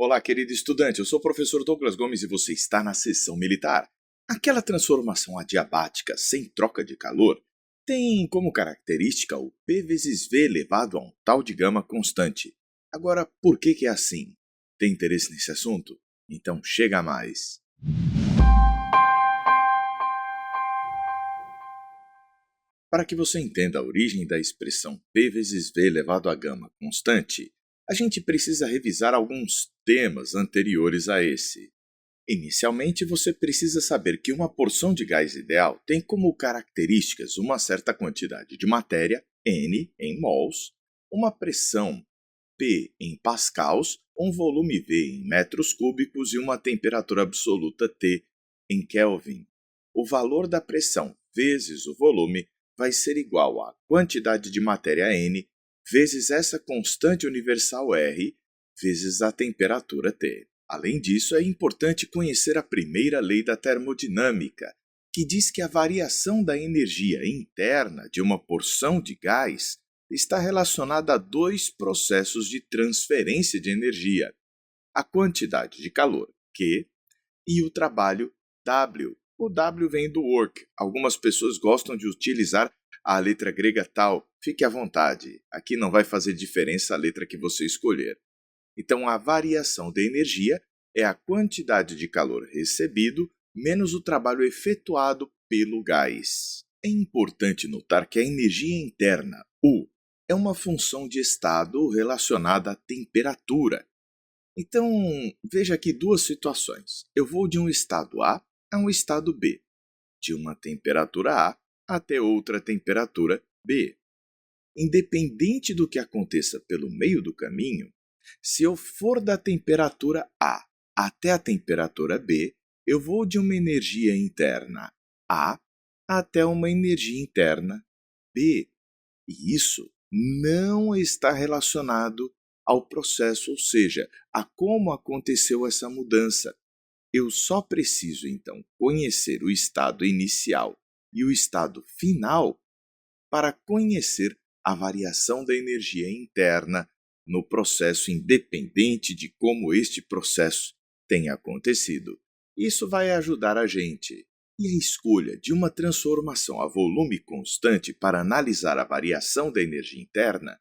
Olá, querido estudante, eu sou o professor Douglas Gomes e você está na Seção Militar. Aquela transformação adiabática sem troca de calor tem como característica o P vezes V elevado a um tal de gama constante. Agora, por que é assim? Tem interesse nesse assunto? Então chega mais! Para que você entenda a origem da expressão P vezes V elevado à gama constante, a gente precisa revisar alguns temas anteriores a esse. Inicialmente, você precisa saber que uma porção de gás ideal tem como características uma certa quantidade de matéria, N, em mols, uma pressão, P, em pascals, um volume V em metros cúbicos e uma temperatura absoluta T, em Kelvin. O valor da pressão vezes o volume vai ser igual à quantidade de matéria N vezes essa constante universal R vezes a temperatura T. Além disso, é importante conhecer a primeira lei da termodinâmica, que diz que a variação da energia interna de uma porção de gás está relacionada a dois processos de transferência de energia: a quantidade de calor, Q, e o trabalho, W. O W vem do work. Algumas pessoas gostam de utilizar a letra grega tal. Fique à vontade, aqui não vai fazer diferença a letra que você escolher. Então, a variação da energia é a quantidade de calor recebido menos o trabalho efetuado pelo gás. É importante notar que a energia interna, U, é uma função de estado relacionada à temperatura. Então, veja aqui duas situações. Eu vou de um estado A a um estado B, de uma temperatura A até outra temperatura B. Independente do que aconteça pelo meio do caminho, se eu for da temperatura A até a temperatura B, eu vou de uma energia interna A até uma energia interna B. E isso não está relacionado ao processo, ou seja, a como aconteceu essa mudança. Eu só preciso, então, conhecer o estado inicial e o estado final para conhecer a variação da energia interna no processo, independente de como este processo tenha acontecido. Isso vai ajudar a gente. E a escolha de uma transformação a volume constante para analisar a variação da energia interna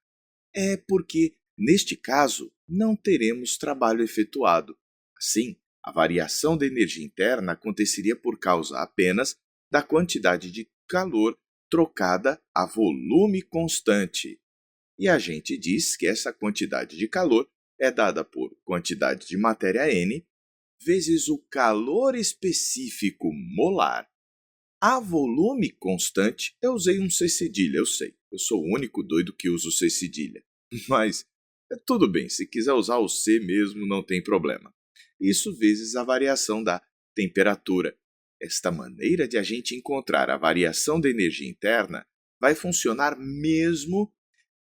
é porque, neste caso, não teremos trabalho efetuado. Assim, a variação da energia interna aconteceria por causa apenas da quantidade de calor trocada a volume constante. E a gente diz que essa quantidade de calor é dada por quantidade de matéria N vezes o calor específico molar. A volume constante, eu usei um C cedilha, eu sei. Eu sou o único doido que usa o C cedilha. Mas tudo bem, se quiser usar o C mesmo, não tem problema. Isso vezes a variação da temperatura. Esta maneira de a gente encontrar a variação da energia interna vai funcionar mesmo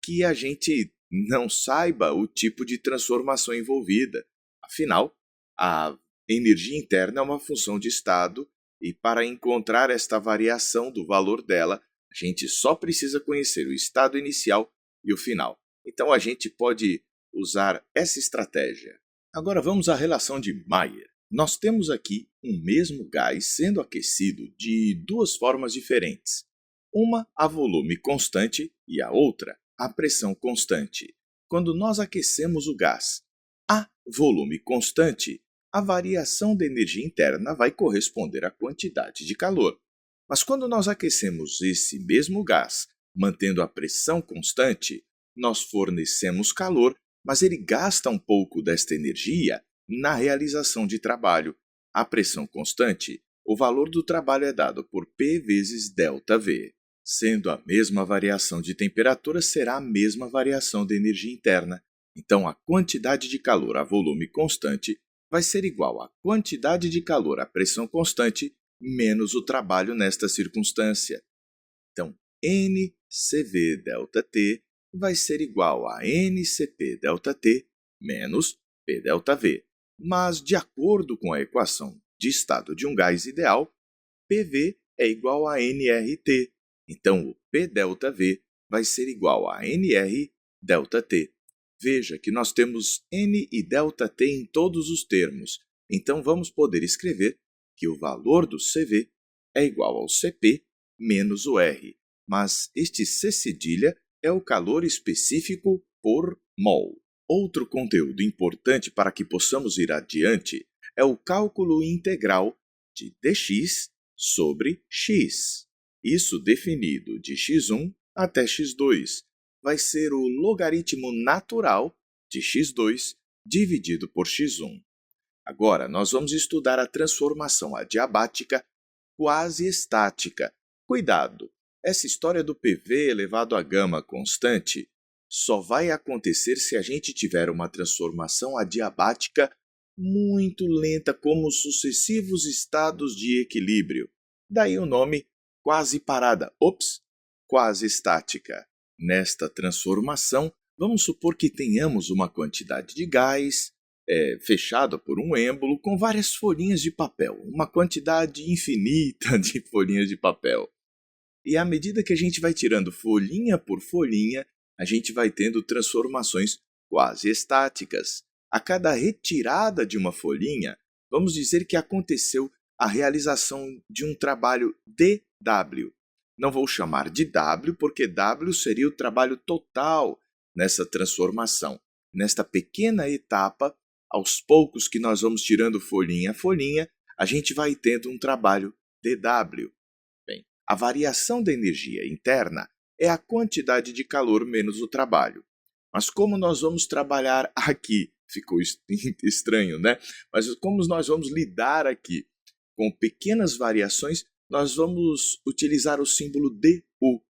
que a gente não saiba o tipo de transformação envolvida. Afinal, a energia interna é uma função de estado e para encontrar esta variação do valor dela, a gente só precisa conhecer o estado inicial e o final. Então, a gente pode usar essa estratégia. Agora, vamos à relação de Mayer. Nós temos aqui um mesmo gás sendo aquecido de duas formas diferentes. Uma a volume constante e a outra a pressão constante. Quando nós aquecemos o gás a volume constante, a variação da energia interna vai corresponder à quantidade de calor. Mas quando nós aquecemos esse mesmo gás, mantendo a pressão constante, nós fornecemos calor, mas ele gasta um pouco desta energia na realização de trabalho. A pressão constante, o valor do trabalho é dado por P vezes ΔV. Sendo a mesma variação de temperatura, será a mesma variação de energia interna. Então, a quantidade de calor a volume constante vai ser igual à quantidade de calor à pressão constante menos o trabalho nesta circunstância. Então, NCV ΔT vai ser igual a NCP ΔT menos P ΔV. Mas, de acordo com a equação de estado de um gás ideal, PV é igual a nRT. Então, o P ΔV vai ser igual a nR ΔT. Veja que nós temos N e ΔT em todos os termos, então vamos poder escrever que o valor do CV é igual ao CP menos o R, mas este C cedilha é o calor específico por mol. Outro conteúdo importante para que possamos ir adiante é o cálculo integral de dx sobre x. Isso definido de x1 até x2 vai ser o logaritmo natural de x2 dividido por x1. Agora, nós vamos estudar a transformação adiabática quase estática. Cuidado! Essa história do PV elevado a gama constante só vai acontecer se a gente tiver uma transformação adiabática muito lenta, como os sucessivos estados de equilíbrio. Daí o nome quase parada, quase estática. Nesta transformação, vamos supor que tenhamos uma quantidade de gás fechada por um êmbolo com várias folhinhas de papel, uma quantidade infinita de folhinhas de papel. E à medida que a gente vai tirando folhinha por folhinha, a gente vai tendo transformações quase estáticas. A cada retirada de uma folhinha, vamos dizer que aconteceu a realização de um trabalho dW. Não vou chamar de W, porque W seria o trabalho total nessa transformação. Nesta pequena etapa, aos poucos que nós vamos tirando folhinha a folhinha, a gente vai tendo um trabalho dW. Bem, a variação da energia interna é a quantidade de calor menos o trabalho. Mas como nós vamos trabalhar aqui? Ficou estranho, né? Mas como nós vamos lidar aqui com pequenas variações, nós vamos utilizar o símbolo dU.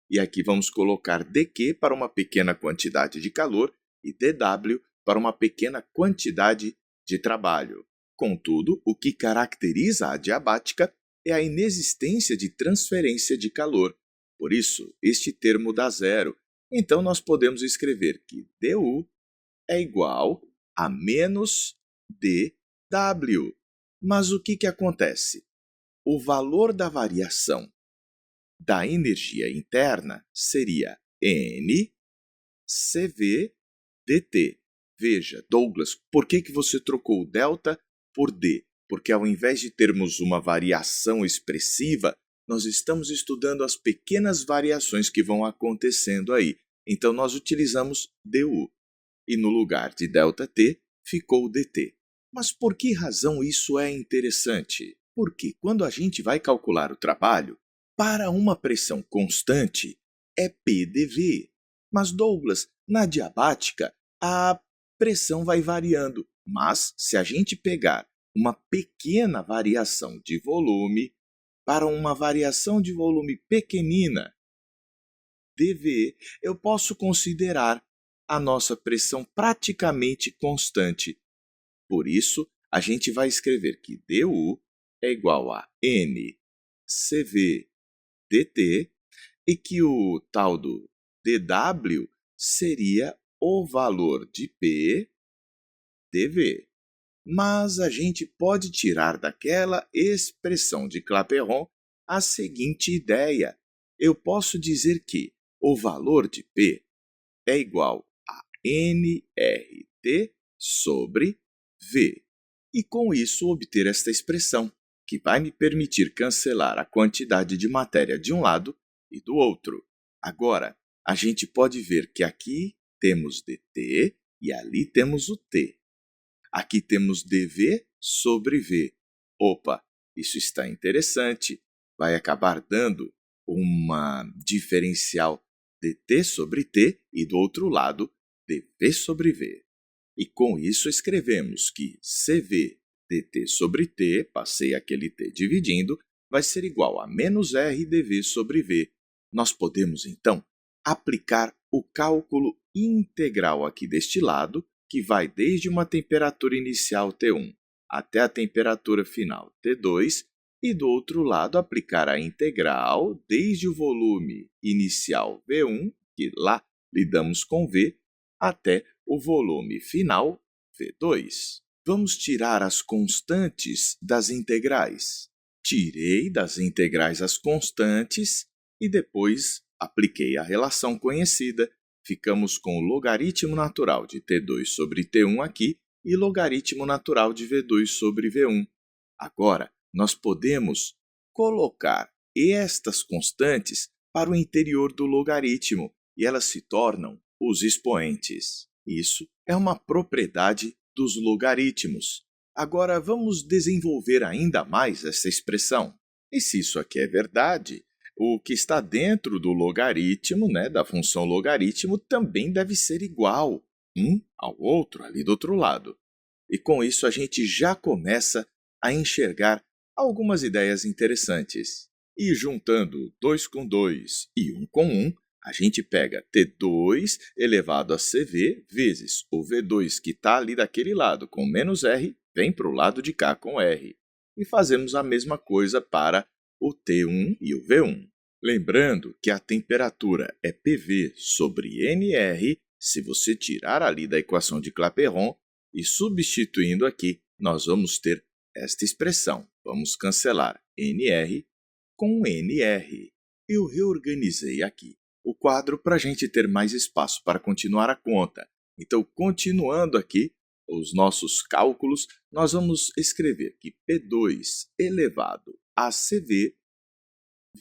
E aqui vamos colocar dQ para uma pequena quantidade de calor e dW para uma pequena quantidade de trabalho. Contudo, o que caracteriza a adiabática é a inexistência de transferência de calor. Por isso, este termo dá zero. Então, nós podemos escrever que dU é igual a menos dW. Mas o que acontece? O valor da variação da energia interna seria N CV dt. Veja, Douglas, por que você trocou o delta por D? Porque ao invés de termos uma variação expressiva, nós estamos estudando as pequenas variações que vão acontecendo aí. Então, nós utilizamos dU. E no lugar de ΔT, ficou dt. Mas por que razão isso é interessante? Porque quando a gente vai calcular o trabalho, para uma pressão constante, é PdV. Mas, Douglas, na adiabática, a pressão vai variando. Mas, se a gente pegar uma pequena variação de volume para uma variação de volume pequenina, dV, eu posso considerar a nossa pressão praticamente constante. Por isso, a gente vai escrever que dU é igual a N CV dt e que o tal do dW seria o valor de P dV. Mas a gente pode tirar daquela expressão de Clapeyron a seguinte ideia. Eu posso dizer que o valor de P é igual a nRT sobre V. E com isso obter esta expressão, que vai me permitir cancelar a quantidade de matéria de um lado e do outro. Agora, a gente pode ver que aqui temos dt e ali temos o T. Aqui temos dV sobre V. Opa, isso está interessante. Vai acabar dando uma diferencial dt sobre T e do outro lado dV sobre V. E com isso escrevemos que CV dt sobre T, passei aquele T dividindo, vai ser igual a menos R dV sobre V. Nós podemos, então, aplicar o cálculo integral aqui deste lado, que vai desde uma temperatura inicial T1 até a temperatura final T2, e do outro lado aplicar a integral desde o volume inicial V1, que lá lidamos com V, até o volume final V2. Vamos tirar as constantes das integrais. Tirei das integrais as constantes e depois apliquei a relação conhecida ficamos com o logaritmo natural de T2 sobre T1 aqui e logaritmo natural de V2 sobre V1. Agora, nós podemos colocar estas constantes para o interior do logaritmo e elas se tornam os expoentes. Isso é uma propriedade dos logaritmos. Agora, vamos desenvolver ainda mais essa expressão. E se isso aqui é verdade, o que está dentro do logaritmo, da função logaritmo, também deve ser igual um ao outro ali do outro lado. E com isso, a gente já começa a enxergar algumas ideias interessantes. E juntando 2 com 2 e 1 com 1, a gente pega T2 elevado a CV vezes o V2 que está ali daquele lado com menos R, vem para o lado de cá com R. E fazemos a mesma coisa para o T1 e o V1. Lembrando que a temperatura é PV sobre NR, se você tirar ali da equação de Clapeyron e substituindo aqui, nós vamos ter esta expressão. Vamos cancelar NR com NR. Eu reorganizei aqui o quadro para a gente ter mais espaço para continuar a conta. Então, continuando aqui os nossos cálculos, nós vamos escrever que P2 elevado a CV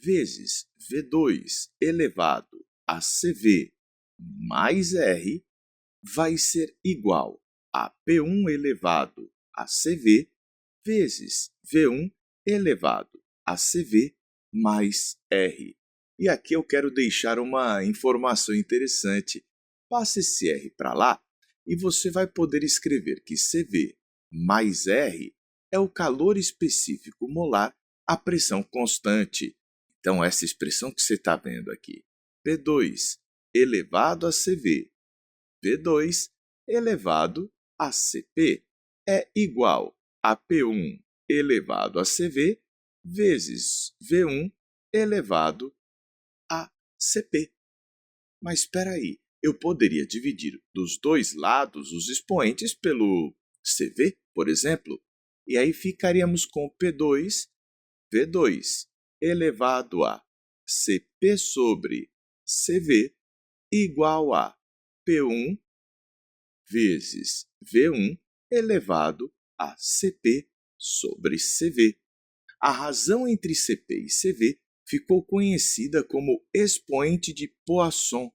vezes V2 elevado a CV mais R vai ser igual a P1 elevado a CV vezes V1 elevado a CV mais R. E aqui eu quero deixar uma informação interessante. Passe esse R para lá e você vai poder escrever que CV mais R é o calor específico molar à pressão constante. Então, essa expressão que você está vendo aqui, P2 elevado a CV, V2 elevado a CP, é igual a P1 elevado a CV vezes V1 elevado a CP. Mas espera aí, eu poderia dividir dos dois lados os expoentes pelo CV, por exemplo, e aí ficaríamos com P2, V2 elevado a CP sobre CV igual a P1 vezes V1 elevado a CP sobre CV. A razão entre CP e CV ficou conhecida como expoente de Poisson.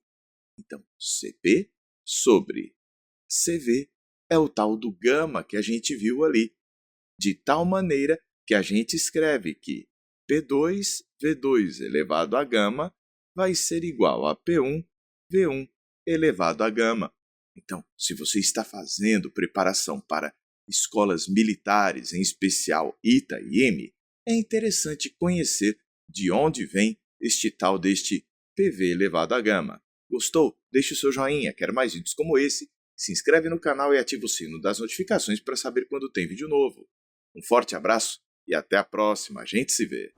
Então, CP sobre CV é o tal do gama que a gente viu ali, de tal maneira que a gente escreve que P2, V2 elevado a gama vai ser igual a P1, V1 elevado a gama. Então, se você está fazendo preparação para escolas militares, em especial ITA e IME, é interessante conhecer de onde vem este tal deste PV elevado a gama. Gostou? Deixe o seu joinha, quer mais vídeos como esse? Se inscreve no canal e ativa o sino das notificações para saber quando tem vídeo novo. Um forte abraço e até a próxima, a gente se vê!